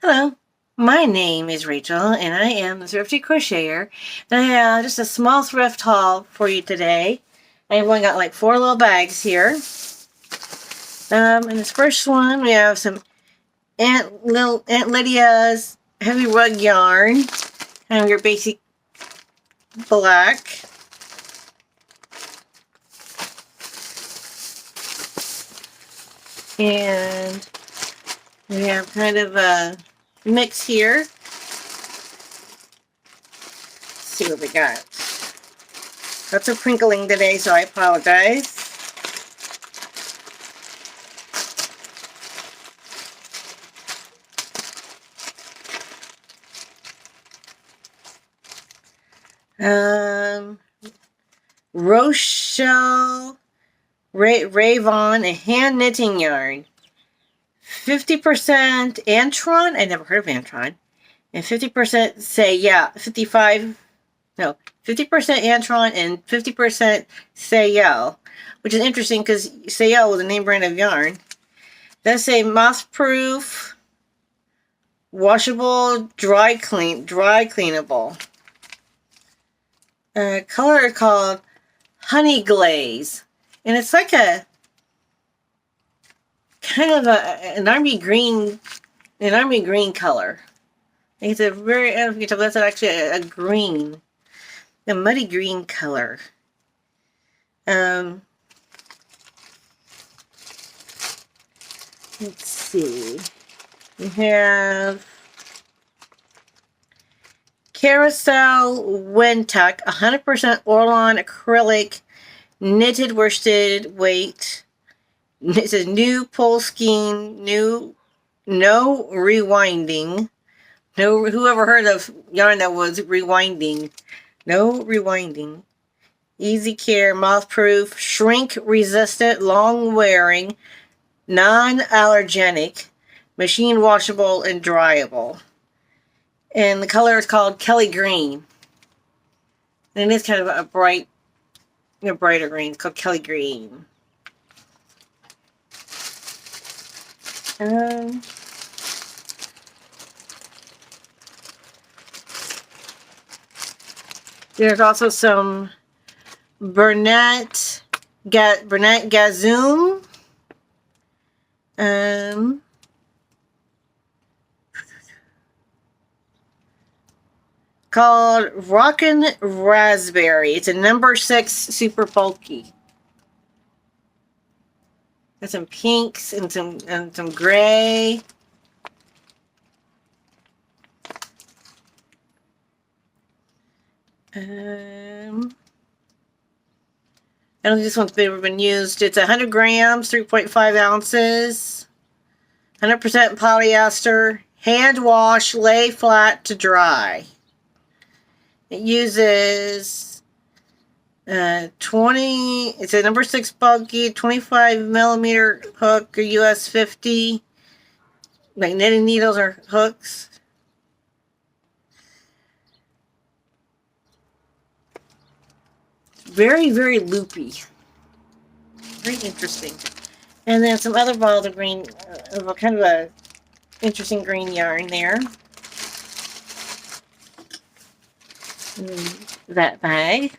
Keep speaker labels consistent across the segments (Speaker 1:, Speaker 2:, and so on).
Speaker 1: Hello, my name is Rachel, and I am the Thrifty Crocheter. And I have just a small thrift haul for you today. I've only got like 4 little bags here. In this first one, we have some Aunt Lydia's heavy rug yarn, kind of your basic black. And we have kind of a mix here. Let's see what we got. Lots of crinkling today, so I apologize. Rochelle Ravon, a hand knitting yarn. 50% Antron. I never heard of Antron. And 50% Sayel. 50% Antron and 50% Sayel, which is interesting because Sayel was a name brand of yarn. That's a moth-proof, washable, dry cleanable. Color is called Honey Glaze, and it's like a kind of an army green color. I think it's a very, I don't know if you can tell, that's actually a green, a muddy green color. Let's see. We have Carousel Windtuck, 100% Orlon acrylic, knitted worsted weight. It says new pole scheme, no rewinding. No, whoever heard of yarn that was rewinding? No rewinding. Easy care, moth-proof, shrink-resistant, long-wearing, non-allergenic, machine washable, and dryable. And the color is called Kelly Green. And it is kind of a brighter green. It's called Kelly Green. There's also some Burnett Gazoom. Called Rockin' Raspberry. It's a number 6 super bulky. Got some pinks and some gray. I don't think this one's ever been used. It's 100 grams, 3.5 ounces, 100% polyester, hand wash, lay flat to dry. It uses 20, it's a number 6 bulky, 25 millimeter hook, or US 50, like knitting needles or hooks. Very, very loopy. Very interesting. And then some other balls of green, kind of a interesting green yarn there. That bag.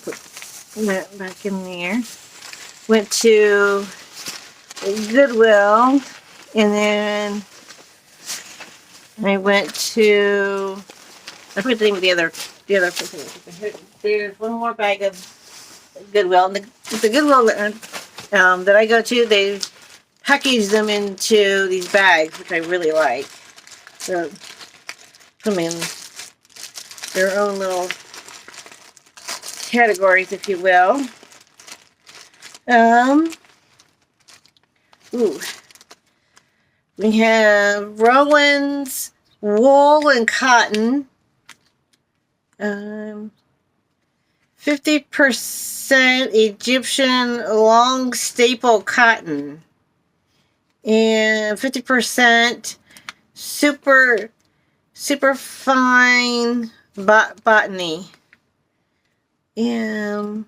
Speaker 1: Put that back in there. Went to Goodwill, and then I went to, I forget the name of the other. There's one more bag of Goodwill. The Goodwill that I go to, they package them into these bags, which I really like. So put them in their own little categories, if you will. We have Rowan's wool and cotton. 50% Egyptian long staple cotton. And 50% super fine botany. And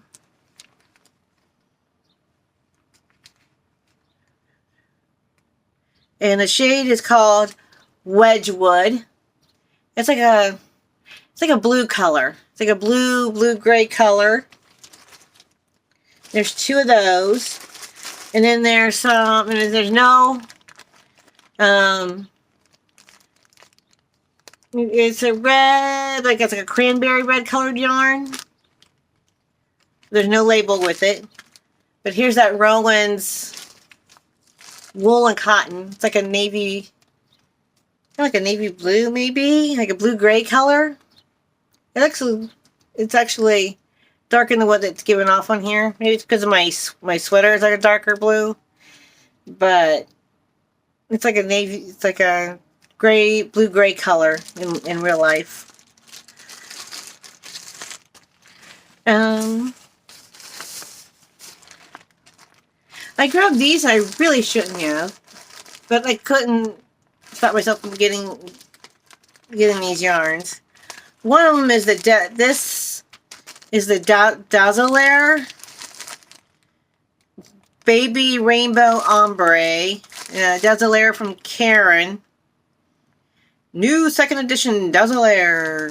Speaker 1: And the shade is called Wedgwood. It's like a blue color. It's like a blue-gray color. There's 2 of those. And then there's some, and there's no, it's a red, like it's like a cranberry red colored yarn. There's no label with it. But here's that Rowan's wool and cotton. It's like a navy, like a navy blue maybe, like a blue-gray color. It's actually darker than what it's giving off on here. Maybe it's because of my sweater is like a darker blue. But it's like a navy, it's like a gray, blue-gray color in real life. I grabbed these, I really shouldn't have, but I couldn't stop myself from getting these yarns. One of them is this is the Dazzler Baby Rainbow Ombre. Dazzler from Karen. New 2nd edition Dazzler.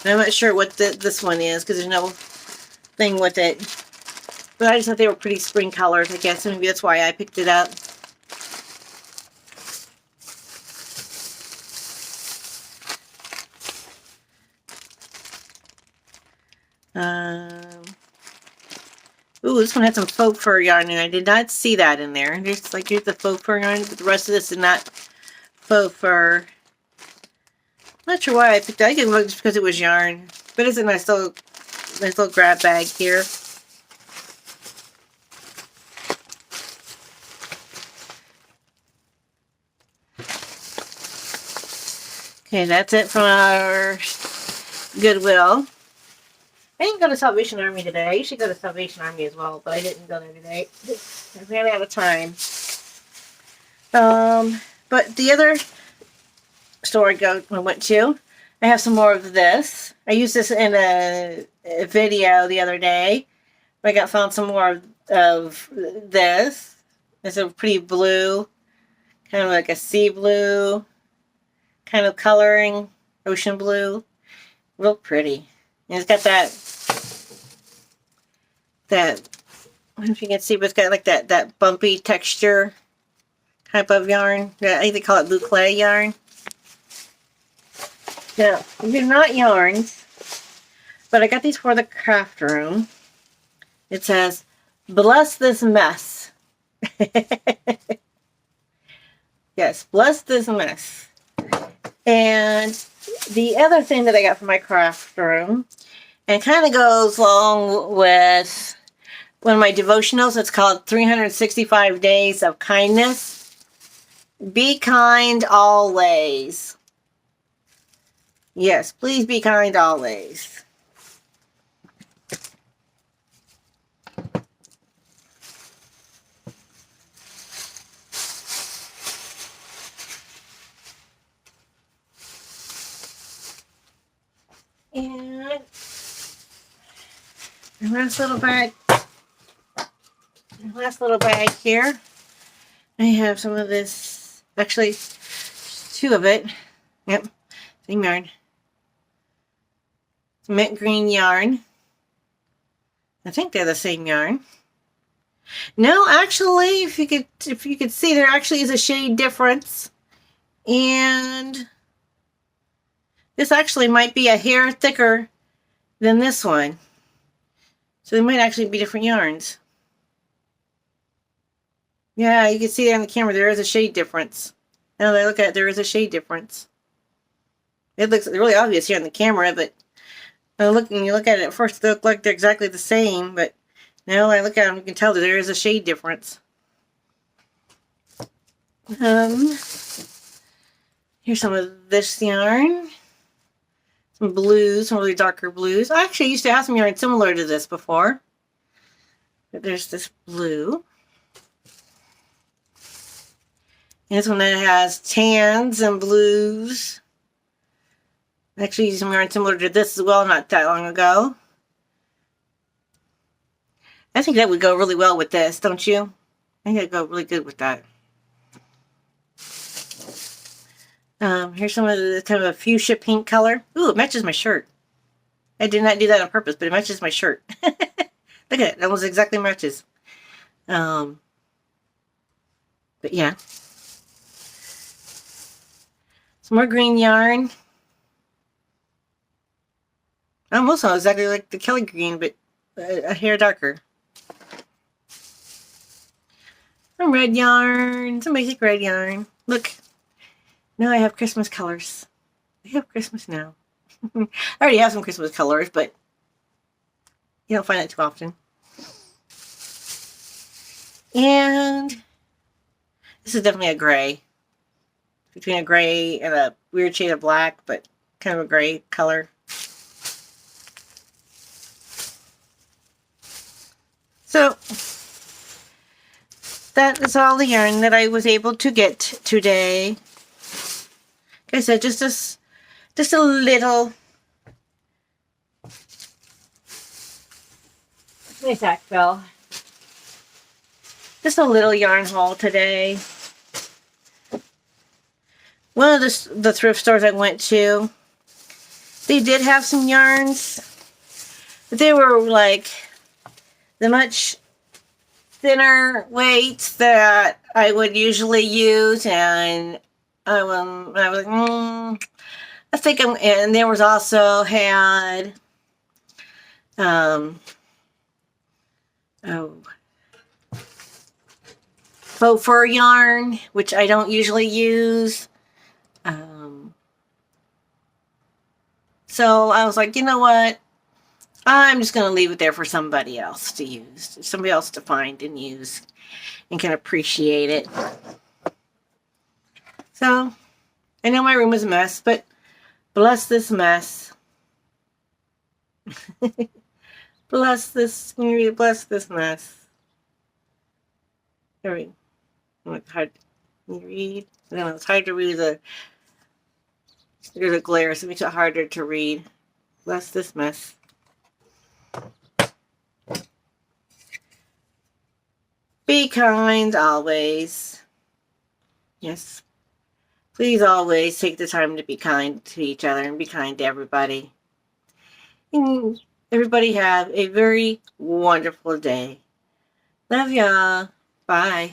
Speaker 1: And I'm not sure what this one is because there's no thing with it. But I just thought they were pretty spring colors, I guess. Maybe that's why I picked it up. Ooh, this one had some faux fur yarn, and I did not see that in there. Here's the faux fur yarn, but the rest of this is not faux fur. I'm not sure why I picked it. I think it was just because it was yarn. But it's a nice little grab bag here. Okay, that's it from our Goodwill. I didn't go to Salvation Army today. I usually go to Salvation Army as well, but I didn't go there today. I ran out of time. But the other store I went to, I have some more of this. I used this in a video the other day. I found some more of this. It's a pretty blue, kind of like a sea blue kind of coloring, ocean blue. Real pretty. And it's got that, I don't know if you can see, but it's got like that bumpy texture type of yarn. Yeah, I think they call it boucle yarn. Now, these are not yarns, but I got these for the craft room. It says, "Bless this mess." Yes, bless this mess. And the other thing that I got for my craft room, and kind of goes along with one of my devotionals, it's called 365 Days of Kindness. Be kind always. Yes, please be kind always. And the last little bag here, I have some of this, actually 2 of it. Yep, same yarn. It's mint green yarn. I think they're the same yarn. No, actually, if you could see, there actually is a shade difference. And this actually might be a hair thicker than this one. So they might actually be different yarns. Yeah, you can see there on the camera, there is a shade difference. Now that I look at it, there is a shade difference. It looks really obvious here on the camera, but when you look at it at first, they look like they're exactly the same, but now that I look at them, you can tell that there is a shade difference. Here's some of this yarn. Some blues, some really darker blues. I actually used to have some yarn similar to this before. But there's this blue. And this one that has tans and blues. I actually used some yarn similar to this as well not that long ago. I think that would go really well with this, don't you? I think it'd go really good with that. Here's some of the kind of a fuchsia pink color. Ooh, it matches my shirt. I did not do that on purpose, but it matches my shirt. Look at it. That almost exactly matches. But yeah. Some more green yarn. Almost exactly like the Kelly green, but a hair darker. Some red yarn. Some basic red yarn. Look. Now I have Christmas colors. I have Christmas now. I already have some Christmas colors, but you don't find that too often. And this is definitely a gray. Between a gray and a weird shade of black, but kind of a gray color. So that is all the yarn that I was able to get today. Like I said, just a little. My sack fell. Just a little yarn haul today. One of the thrift stores I went to, they did have some yarns, but they were like the much thinner weights that I would usually use, and I was like, I think and there was also had, faux fur yarn, which I don't usually use. So I was like, you know what? I'm just going to leave it there for somebody else to use, somebody else to find and use and can appreciate it. So I know my room is a mess, but bless this mess. Bless this mess. There we go. It's hard to read. I don't know, it's hard to read there's a glare, so it makes it harder to read. Bless this mess. Be kind always. Yes. Please always take the time to be kind to each other and be kind to everybody. And everybody have a very wonderful day. Love y'all. Bye.